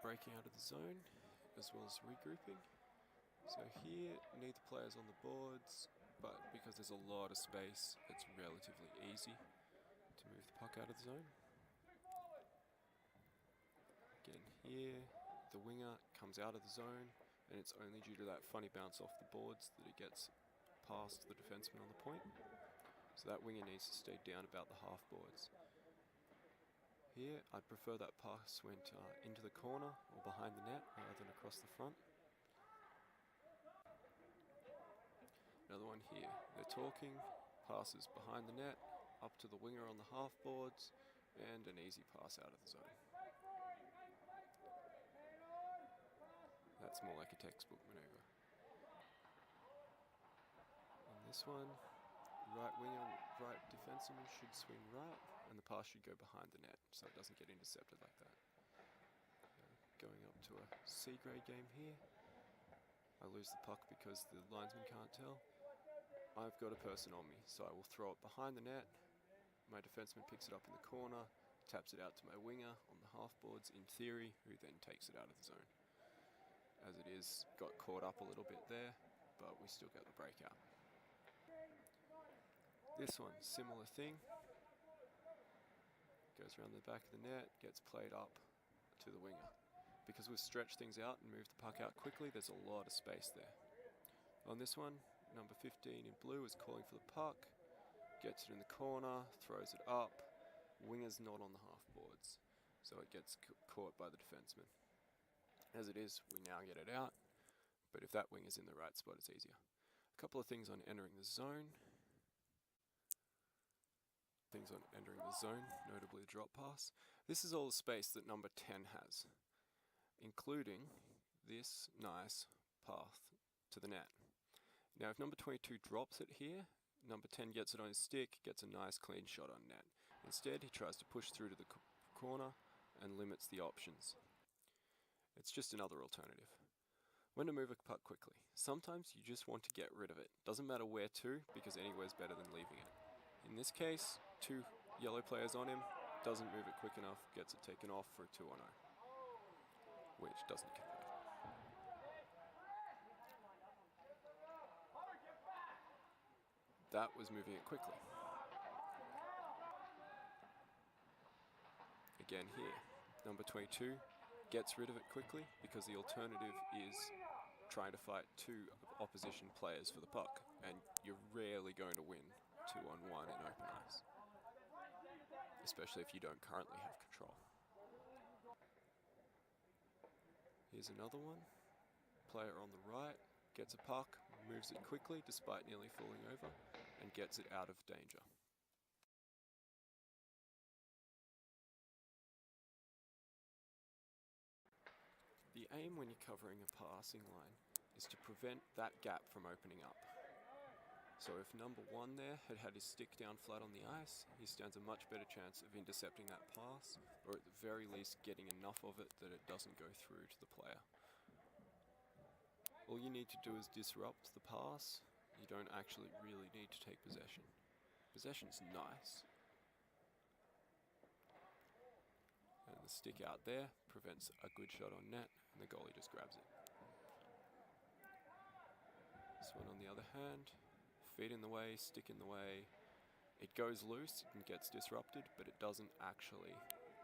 breaking out of the zone as well as regrouping. So here, neither player's on the boards, but because there's a lot of space, it's relatively easy to move the puck out of the zone. Again here, the winger comes out of the zone, and it's only due to that funny bounce off the boards that it gets past the defenseman on the point. So that winger needs to stay down about the half boards. Here, I'd prefer that pass went into the corner or behind the net rather than across the front. Another one here. They're talking, passes behind the net, up to the winger on the half boards, and an easy pass out of the zone. That's more like a textbook maneuver. On this one, right winger, right defenseman should swing right, and the pass should go behind the net, so it doesn't get intercepted like that. Going up to a C-grade game here. I lose the puck because the linesman can't tell. I've got a person on me, so I will throw it behind the net. My defenseman picks it up in the corner, taps it out to my winger on the half boards in theory, who then takes it out of the zone. As it is, got caught up a little bit there, but we still get the breakout. This one, similar thing. Goes around the back of the net, gets played up to the winger. Because we've stretched things out and moved the puck out quickly, there's a lot of space there. On this one, number 15 in blue is calling for the puck, gets it in the corner, throws it up. Winger's not on the half boards, so it gets caught by the defenseman. As it is, we now get it out, but if that winger's in the right spot, it's easier. A couple of things on entering the zone. Notably the drop pass. This is all the space that number 10 has, including this nice path to the net. Now if number 22 drops it here, number 10 gets it on his stick, gets a nice clean shot on net. Instead, he tries to push through to the corner and limits the options. It's just another alternative. When to move a puck quickly. Sometimes you just want to get rid of it. Doesn't matter where to, because anywhere's better than leaving it. In this case, 2 yellow players on him, doesn't move it quick enough, gets it taken off for a 2-on-0, which doesn't convert. That was moving it quickly. Again here, number 22 gets rid of it quickly because the alternative is trying to fight 2 opposition players for the puck, and you're rarely going to win 2-on-1 in open ice, especially if you don't currently have control. Here's another one. Player on the right gets a puck, moves it quickly despite nearly falling over, and gets it out of danger. The aim when you're covering a passing line is to prevent that gap from opening up. So if number 1 there had his stick down flat on the ice, he stands a much better chance of intercepting that pass, or at the very least getting enough of it that it doesn't go through to the player. All you need to do is disrupt the pass. You don't actually really need to take possession. Possession's nice. And the stick out there prevents a good shot on net, and the goalie just grabs it. This one on the other hand, feet in the way, stick in the way. It goes loose and gets disrupted, but it doesn't actually,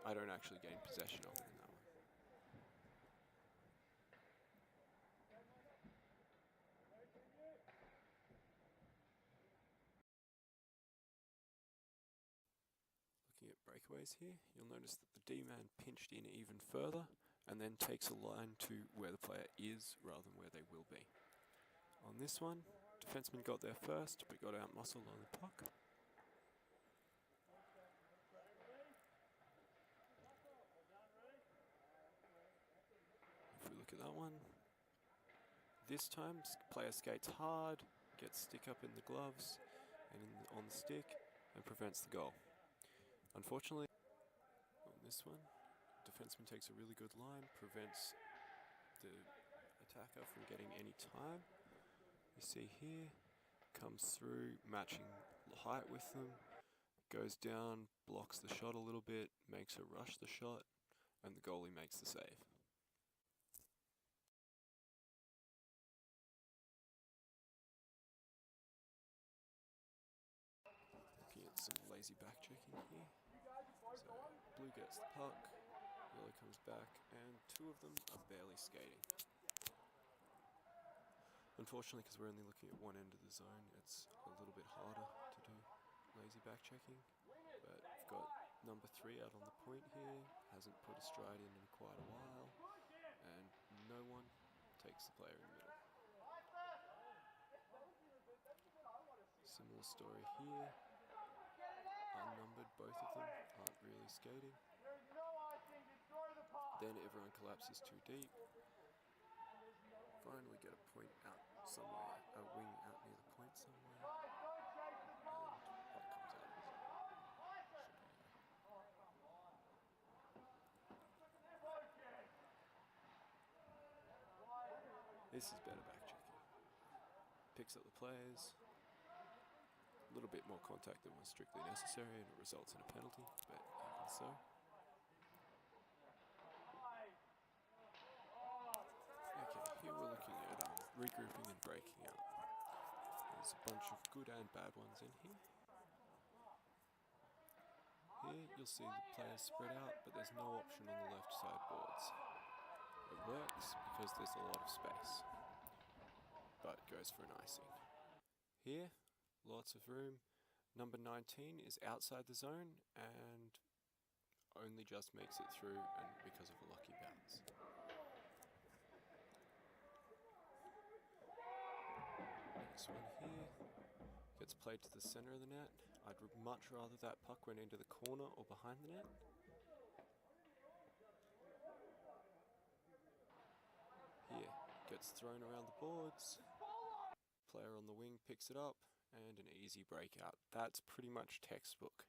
I don't actually gain possession of it in that one. Looking at breakaways here, you'll notice that the D-man pinched in even further and then takes a line to where the player is rather than where they will be. On this one, defenseman got there first but got out-muscled on the puck. If we look at that one, this time player skates hard, gets stick up in the gloves and on the stick and prevents the goal. Unfortunately, on this one, defenseman takes a really good line, prevents the attacker from getting any time. You see here, comes through, matching height with them, goes down, blocks the shot a little bit, makes her rush the shot, and the goalie makes the save. lazy back checking here. So blue gets the puck, yellow comes back, and two of them are barely skating. Unfortunately, because we're only looking at one end of the zone, it's a little bit harder to do lazy back checking. But we've got number 3 out on the point here, hasn't put a stride in quite a while, and no one takes the player in the middle. Similar story here, unnumbered, both of them aren't really skating. Then everyone collapses too deep. Finally get a point out somewhere, a wing out near the point somewhere, and puck comes out. This is better back checking. Picks up the players. A little bit more contact than was strictly necessary, and it results in a penalty, but even so. Okay, here we're looking at regrouping and breaking out. There's a bunch of good and bad ones in here. Here you'll see the players spread out, but there's no option on the left side boards. It works because there's a lot of space, but goes for an icing. Here, lots of room. Number 19 is outside the zone and only just makes it through, and because of a lucky bounce. Next one here gets played to the center of the net. I'd much rather that puck went into the corner or behind the net. Here, gets thrown around the boards. Player on the wing picks it up, and an easy breakout. That's pretty much textbook.